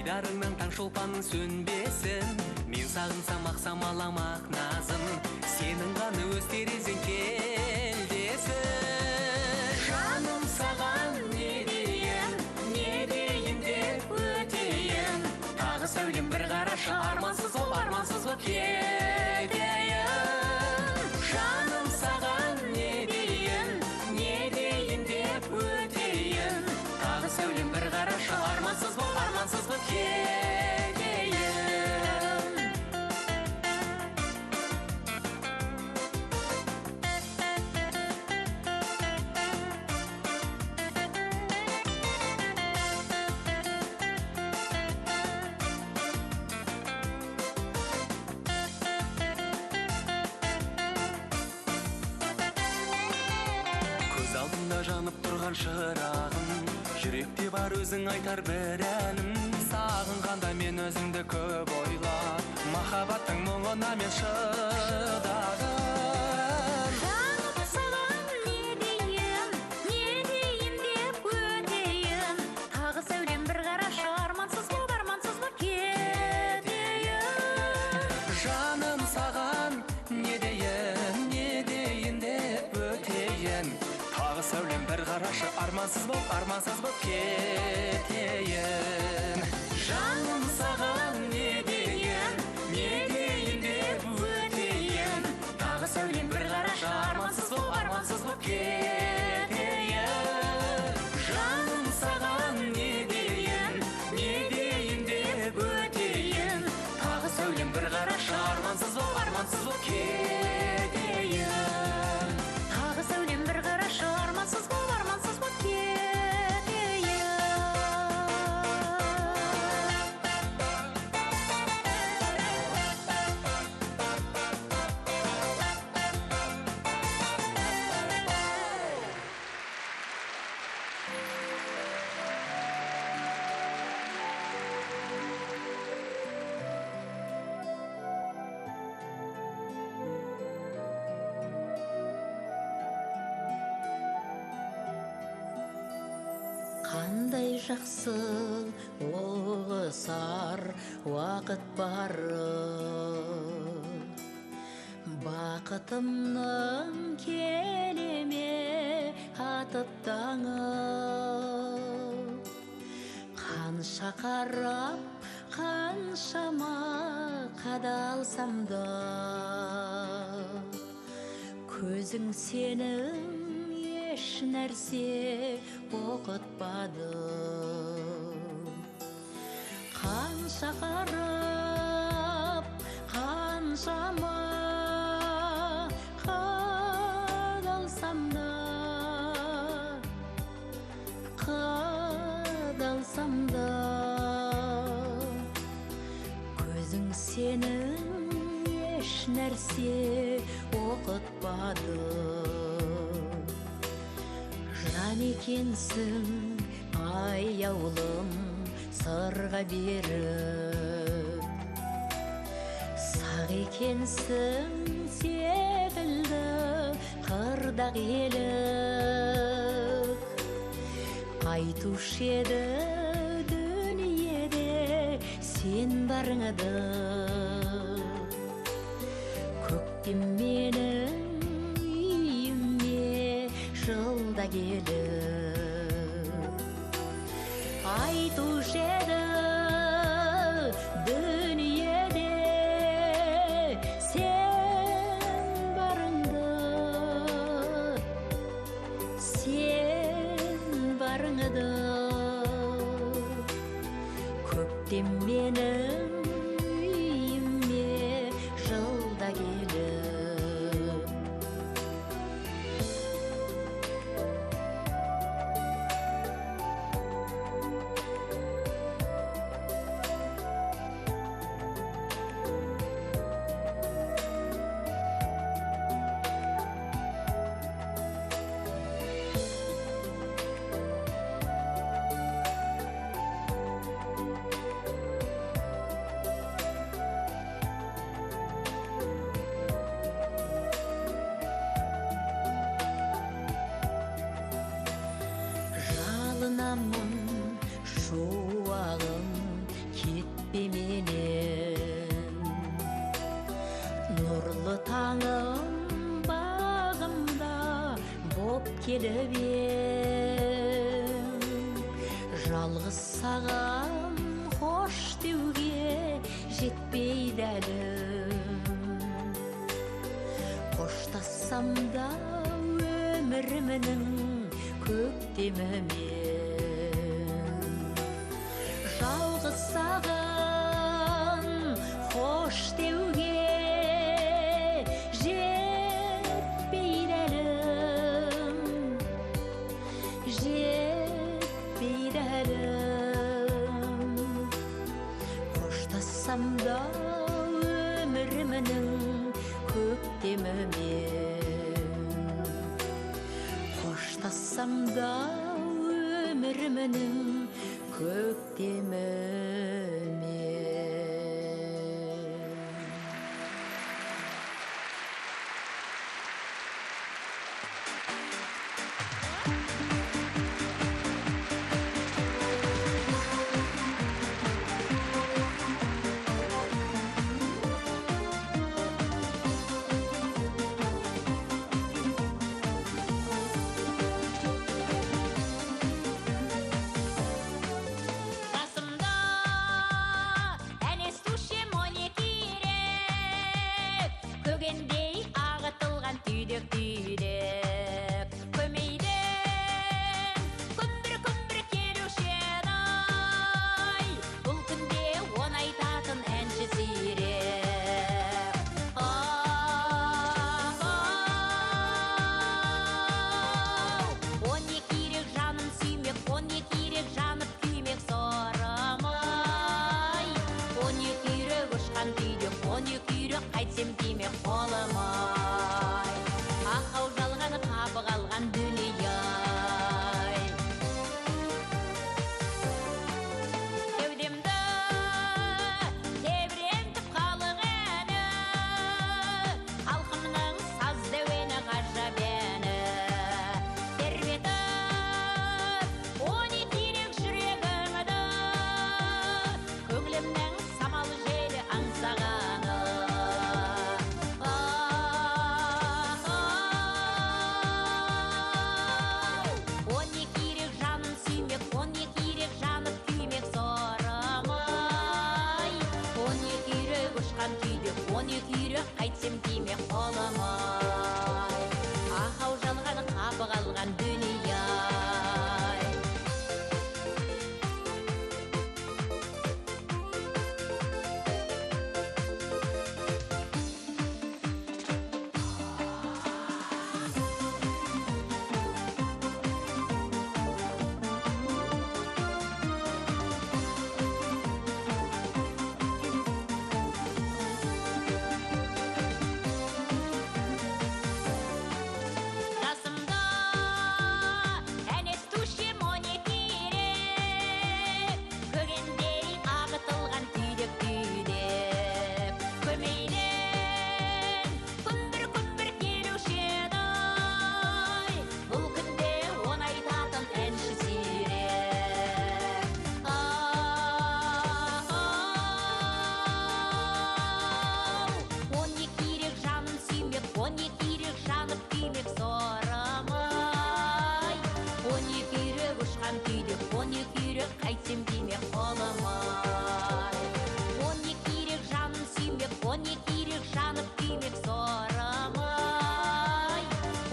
Дидарыңнан таң шолпаның сөнбесін, мен сағынсам ақсам аламақ назым, сенің ғаны өз терезең келдесін. Жаным саған не дейін деп өтейін, тағы сәулем бір қарашы армансыз боп кетейін. Жаным саған не дейін жанған шырағым, жүректе бар өзің айтар бір әнім. Сағынғанда мен өзіңді көп ойлап, махаббаттың мұңына мен шыдадым. Жаным саған не дейін деп өтейін, тағы сәулем бір қараш армансыз боп кетейін. Жаным саған не дейін деп өтейін, тағы сәулем бір қарашы армансыз боп кетейін. Жаным саған не дейін деп өтейін, тағы сәулем бір қарашы армансыз боп кетейін. Жаным саған не дейін деп өтейін, тағы сәулем бір қарашы армансыз боп кетейін. Тағы сәулем бір қарашы армансыз боп кетейін. Қандай жақсы оғысар уақыт бары, бақытымның келеме атып таңы. Қанша қарап, қаншама қадалсам да, көзің сенің еш нәрсе оқытпады. Қанша қарап, қаншама қадалсам да, көзің сенің еш нәрсе оқытпады. Жан екенсің аяулым сырға беріп, сақ екенсің секілді қырда келіп. Айтушы еді дүниеде сен барыңды, көктем менің үйіме жылда келіп. Айтушы еді дүниеде сен барыңды, көктем менің үйіме жылда келіп. Жалынамын шуағым кетпеменен, нұрлы таңым бағымда боп келіп ем. Жалғыз саған қош деуге жетпейді әлім, қоштассам да өмірімнің көктемімен. Жалғыз саған қош деуге жетпейді әлім, қоштассам да өмірімнің көктемімен. Қоштассам да көрімінің көктемімен. Көгендей ағытылған түйдек-түйдек көмейден күмбір-күмбір келуші еді-ай, бұл күнде оны айтатын әнші сирек. Он екерек жаным сүймек, он екерек жанып күймек сорым-ай, он екерек ұшқан түйдек, он екерек қайтсем демек қолым-ай, ақау жалған қапы қалған дүние-ай. Кеудемді тебірентіп халық әні, халқымның саз дәуені ғажап әні, тербетіп он екерек жүрегімді, көңілімнің самалы желі аңсағаны. Он екерек жаным сүймек, он екерек жанып күймек сорым-ай, он екерек ұшқан түйдек, он екерек қайтсем демек қолым-ай, ақау жалған қапы қалған дүние-ай. Жасымда ән естушем он екерек, көгендей ағытылған түйдек-түйдек көмейден күмбір-күмбір келуші еді-ай, бұл күнде оны айтатын әнші сирек. Он екерек жаным сүймек, он екерек жанып күймек сорым-ай, он екерек ұшқан түйдек, он екерек қайтсем демек қолым-ай, он екерек жаным сүймек, он екерек жанып күймек сорым-ай,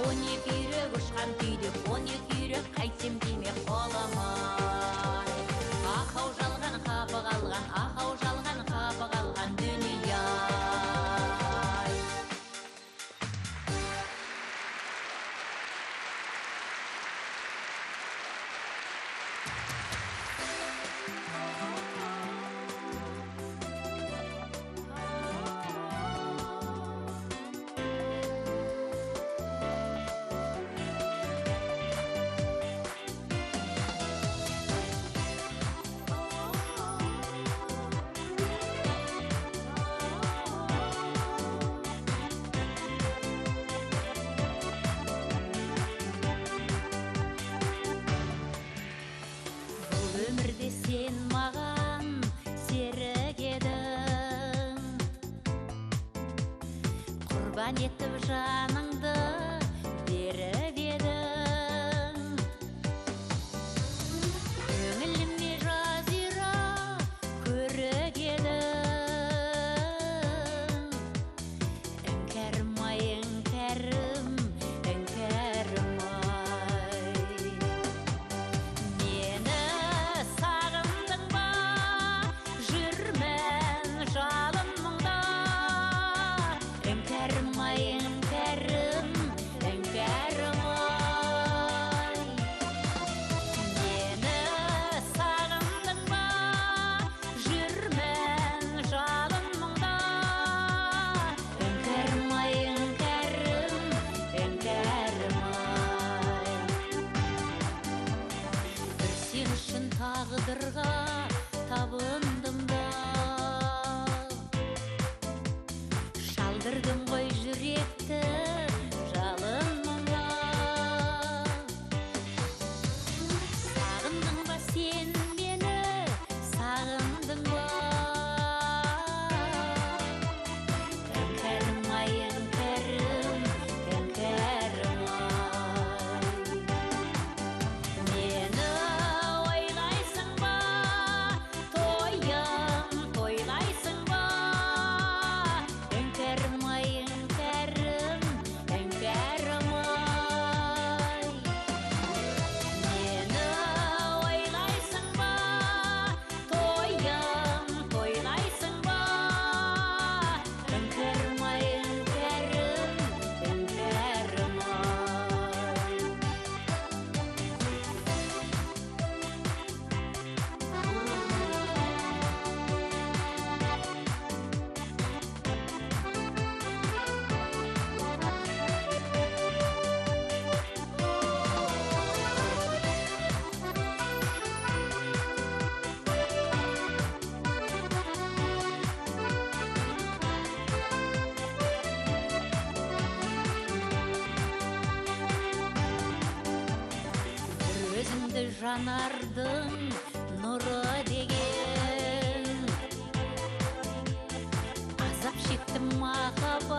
он екерек ұшқан түйдек, он екерек қайтсем демек қолым-ай, ақау жалған қапы қалған, ақау жалған қапы қалған дүние-ай. Бұл өмірде сен маған серік едің, құрбан етіп жаныңды беріп едің. Көңіліме жазира көрік едің, іңкәрім-ай, іңкәрім, іңкәрім-ай. Мені сағындың ба, жүрмін жалын мұңда, іңкәрім-ай, іңкәрім, жанардың нұры деген азап шектім махаббат